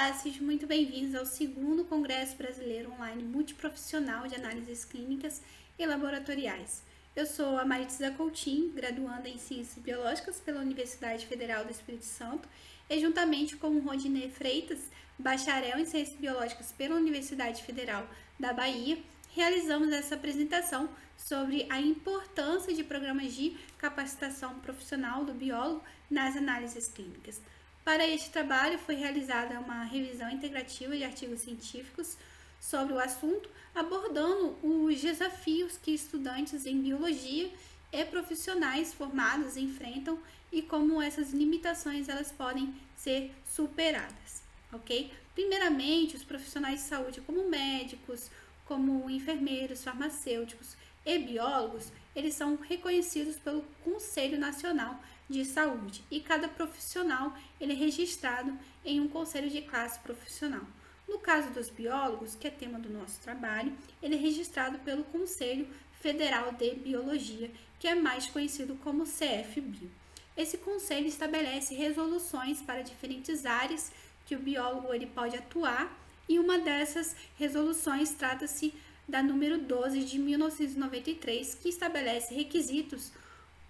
Olá, sejam muito bem-vindos ao 2º Congresso Brasileiro Online Multiprofissional de Análises Clínicas e Laboratoriais. Eu sou a Maritza Coutinho, graduanda em Ciências Biológicas pela Universidade Federal do Espírito Santo, e juntamente com o Rodinei Freitas, bacharel em Ciências Biológicas pela Universidade Federal da Bahia, realizamos essa apresentação sobre a importância de programas de capacitação profissional do biólogo nas análises clínicas. Para este trabalho foi realizada uma revisão integrativa de artigos científicos sobre o assunto, abordando os desafios que estudantes em biologia e profissionais formados enfrentam e como essas limitações elas podem ser superadas, ok? Primeiramente, os profissionais de saúde como médicos, como enfermeiros, farmacêuticos e biólogos, eles são reconhecidos pelo Conselho Nacional de Saúde e cada profissional ele é registrado em um conselho de classe profissional. No caso dos biólogos, que é tema do nosso trabalho, ele é registrado pelo Conselho Federal de Biologia, que é mais conhecido como CFBio. Esse conselho estabelece resoluções para diferentes áreas que o biólogo ele pode atuar, e uma dessas resoluções trata-se da número 12 de 1993, que estabelece requisitos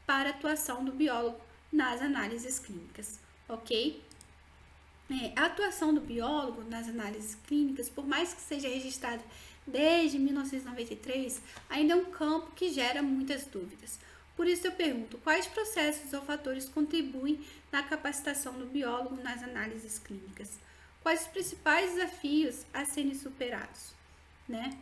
para a atuação do biólogo nas análises clínicas, ok? A atuação do biólogo nas análises clínicas, por mais que seja registrada desde 1993, ainda é um campo que gera muitas dúvidas. Por isso eu pergunto, quais processos ou fatores contribuem na capacitação do biólogo nas análises clínicas? Quais os principais desafios a serem superados, né?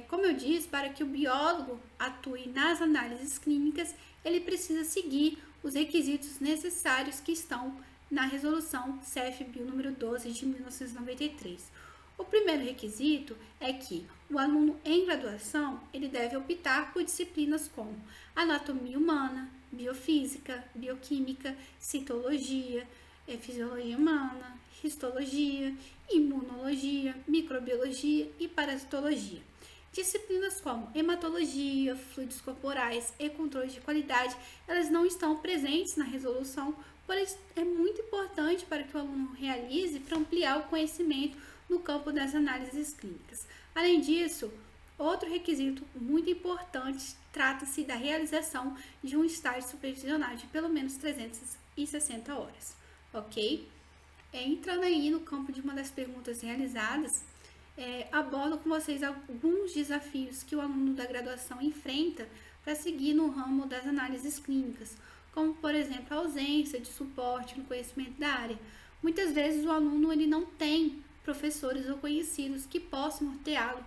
Como eu disse, para que o biólogo atue nas análises clínicas, ele precisa seguir os requisitos necessários que estão na resolução CFBio número 12 de 1993. O primeiro requisito é que o aluno em graduação, ele deve optar por disciplinas como anatomia humana, biofísica, bioquímica, citologia, fisiologia humana, histologia, imunologia, microbiologia e parasitologia. Disciplinas como hematologia, fluidos corporais e controle de qualidade, elas não estão presentes na resolução, porém é muito importante para que o aluno realize para ampliar o conhecimento no campo das análises clínicas. Além disso, outro requisito muito importante trata-se da realização de um estágio supervisionado de pelo menos 360 horas, ok? Entrando aí no campo de uma das perguntas realizadas, abordo com vocês alguns desafios que o aluno da graduação enfrenta para seguir no ramo das análises clínicas, como, por exemplo, a ausência de suporte no conhecimento da área. Muitas vezes o aluno ele não tem professores ou conhecidos que possam norteá-lo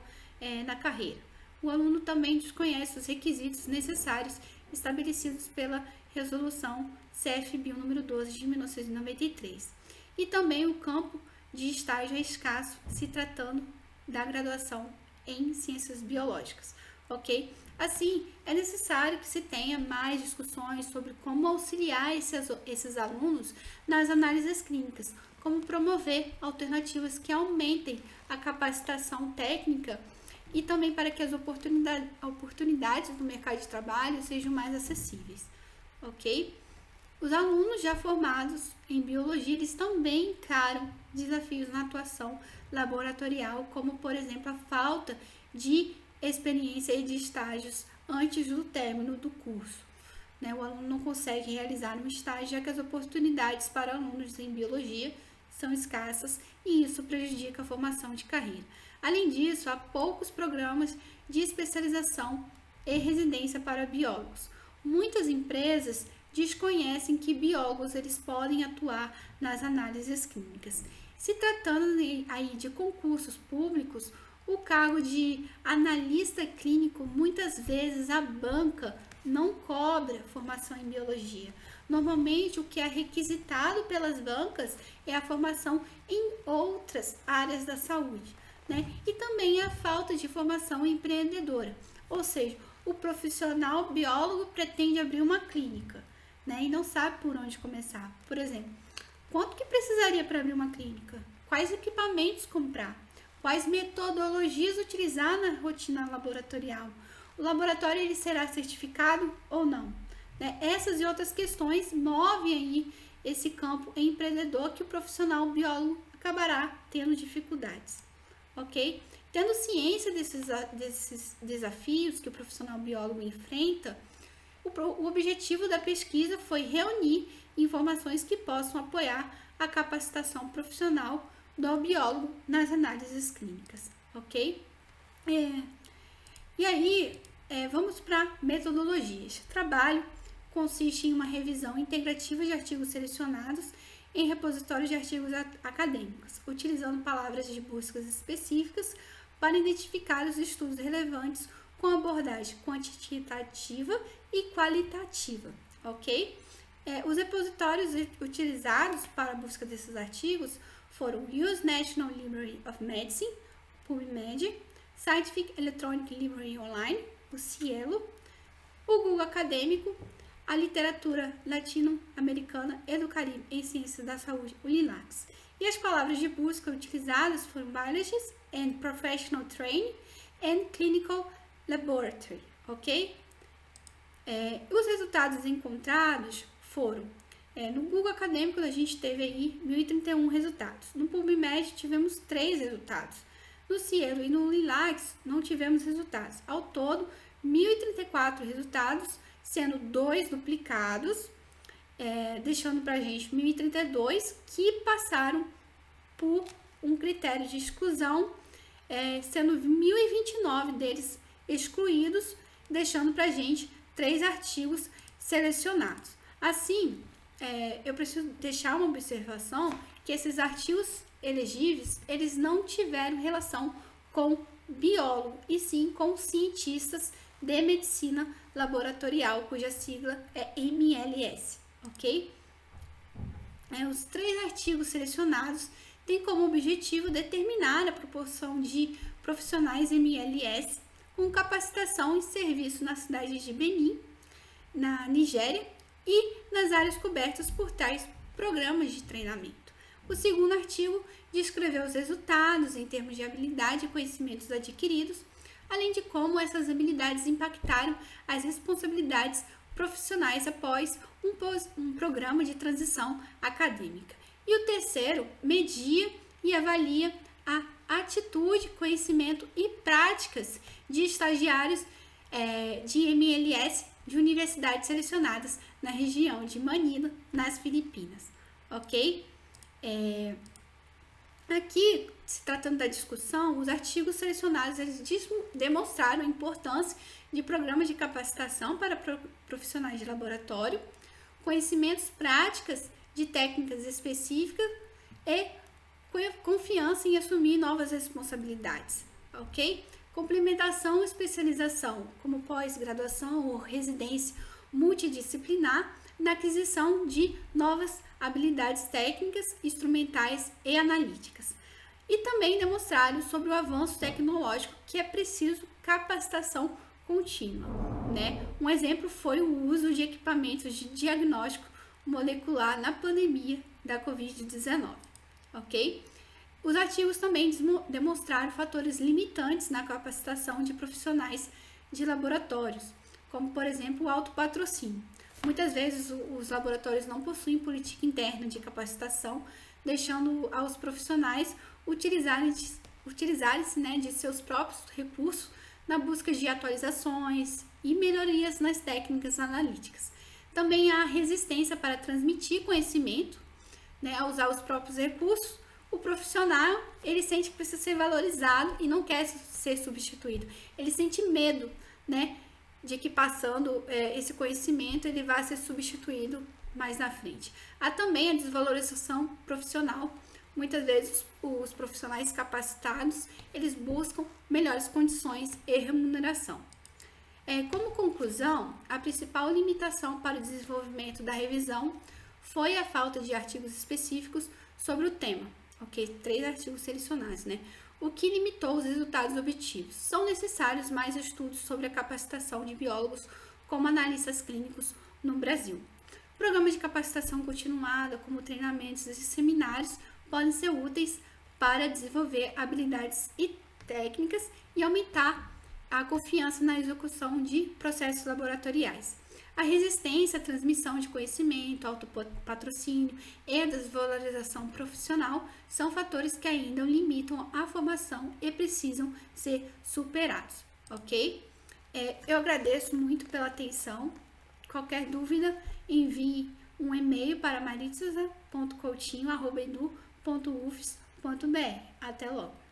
na carreira. O aluno também desconhece os requisitos necessários estabelecidos pela resolução CFBio número 12 de 1993. E também o campo de estágio é escasso, se tratando da graduação em ciências biológicas, ok? Assim, é necessário que se tenha mais discussões sobre como auxiliar esses alunos nas análises clínicas, como promover alternativas que aumentem a capacitação técnica e também para que as oportunidades do mercado de trabalho sejam mais acessíveis, ok? Os alunos já formados em biologia, eles também encaram desafios na atuação laboratorial, como, por exemplo, a falta de experiência e de estágios antes do término do curso, né? O aluno não consegue realizar um estágio, já que as oportunidades para alunos em biologia são escassas e isso prejudica a formação de carreira. Além disso, há poucos programas de especialização e residência para biólogos. Muitas empresas desconhecem que biólogos eles podem atuar nas análises clínicas. Se tratando aí de concursos públicos, o cargo de analista clínico, muitas vezes a banca não cobra formação em biologia. Normalmente, o que é requisitado pelas bancas é a formação em outras áreas da saúde, né? E também a falta de formação empreendedora, ou seja, o profissional biólogo pretende abrir uma clínica, né? E não sabe por onde começar. Por exemplo, quanto que precisaria para abrir uma clínica? Quais equipamentos comprar? Quais metodologias utilizar na rotina laboratorial? O laboratório ele será certificado ou não? Né? Essas e outras questões movem aí esse campo empreendedor que o profissional biólogo acabará tendo dificuldades, ok? Tendo ciência desses desafios que o profissional biólogo enfrenta, o objetivo da pesquisa foi reunir informações que possam apoiar a capacitação profissional do biólogo nas análises clínicas, ok? E aí, vamos para metodologia. Esse trabalho consiste em uma revisão integrativa de artigos selecionados em repositórios de artigos acadêmicos, utilizando palavras de buscas específicas para identificar os estudos relevantes com abordagem quantitativa e qualitativa, ok? Os repositórios utilizados para a busca desses artigos foram o US National Library of Medicine, PubMed, Scientific Electronic Library Online, o Cielo, o Google Acadêmico, a literatura latino-americana e do Caribe em ciências da saúde, o LINACS. E as palavras de busca utilizadas foram Biologist and Professional Training and Clinical Laboratory, ok? Os resultados encontrados foram, no Google Acadêmico a gente teve aí 1031 resultados, no PubMed tivemos 3 resultados, no Cielo e no LINACS não tivemos resultados, ao todo 1034 resultados, sendo 2 duplicados, deixando para a gente 1032 que passaram por um critério de exclusão, sendo 1029 deles excluídos, deixando para a gente 3 artigos selecionados. Assim, eu preciso deixar uma observação que esses artigos elegíveis, eles não tiveram relação com biólogo, e sim com cientistas de medicina laboratorial, cuja sigla é MLS, ok? Os 3 artigos selecionados têm como objetivo determinar a proporção de profissionais MLS com capacitação em serviço na cidade de Benin, na Nigéria, e nas áreas cobertas por tais programas de treinamento. O segundo artigo descreveu os resultados em termos de habilidade e conhecimentos adquiridos, além de como essas habilidades impactaram as responsabilidades profissionais após um programa de transição acadêmica. E o terceiro media e avalia a atitude, conhecimento e práticas de estagiários de MLS de universidades selecionadas na região de Manila, nas Filipinas, ok? Aqui, se tratando da discussão, os artigos selecionados eles demonstraram a importância de programas de capacitação para profissionais de laboratório, conhecimentos práticas de técnicas específicas e confiança em assumir novas responsabilidades, ok? Complementação e especialização, como pós-graduação ou residência multidisciplinar, na aquisição de novas habilidades técnicas, instrumentais e analíticas. E também demonstraram sobre o avanço tecnológico que é preciso capacitação contínua, né? Um exemplo foi o uso de equipamentos de diagnóstico molecular na pandemia da Covid-19, ok? Os artigos também demonstraram fatores limitantes na capacitação de profissionais de laboratórios, como, por exemplo, o alto-patrocínio. Muitas vezes os laboratórios não possuem política interna de capacitação, deixando aos profissionais utilizarem-se de seus próprios recursos na busca de atualizações e melhorias nas técnicas analíticas. Também há resistência para transmitir conhecimento, a usar os próprios recursos. O profissional, ele sente que precisa ser valorizado e não quer ser substituído. Ele sente medo, de que passando esse conhecimento ele vai ser substituído mais na frente. Há também a desvalorização profissional. Muitas vezes os profissionais capacitados, eles buscam melhores condições e remuneração. Como conclusão, a principal limitação para o desenvolvimento da revisão foi a falta de artigos específicos sobre o tema. 3 artigos selecionados, o que limitou os resultados obtidos. São necessários mais estudos sobre a capacitação de biólogos como analistas clínicos no Brasil. Programas de capacitação continuada, como treinamentos e seminários, podem ser úteis para desenvolver habilidades e técnicas e aumentar a confiança na execução de processos laboratoriais. A resistência à transmissão de conhecimento, autopatrocínio e a desvalorização profissional são fatores que ainda limitam a formação e precisam ser superados, ok? Eu agradeço muito pela atenção. Qualquer dúvida, envie um e-mail para maritza.coutinho@edu.ufs.br. Até logo!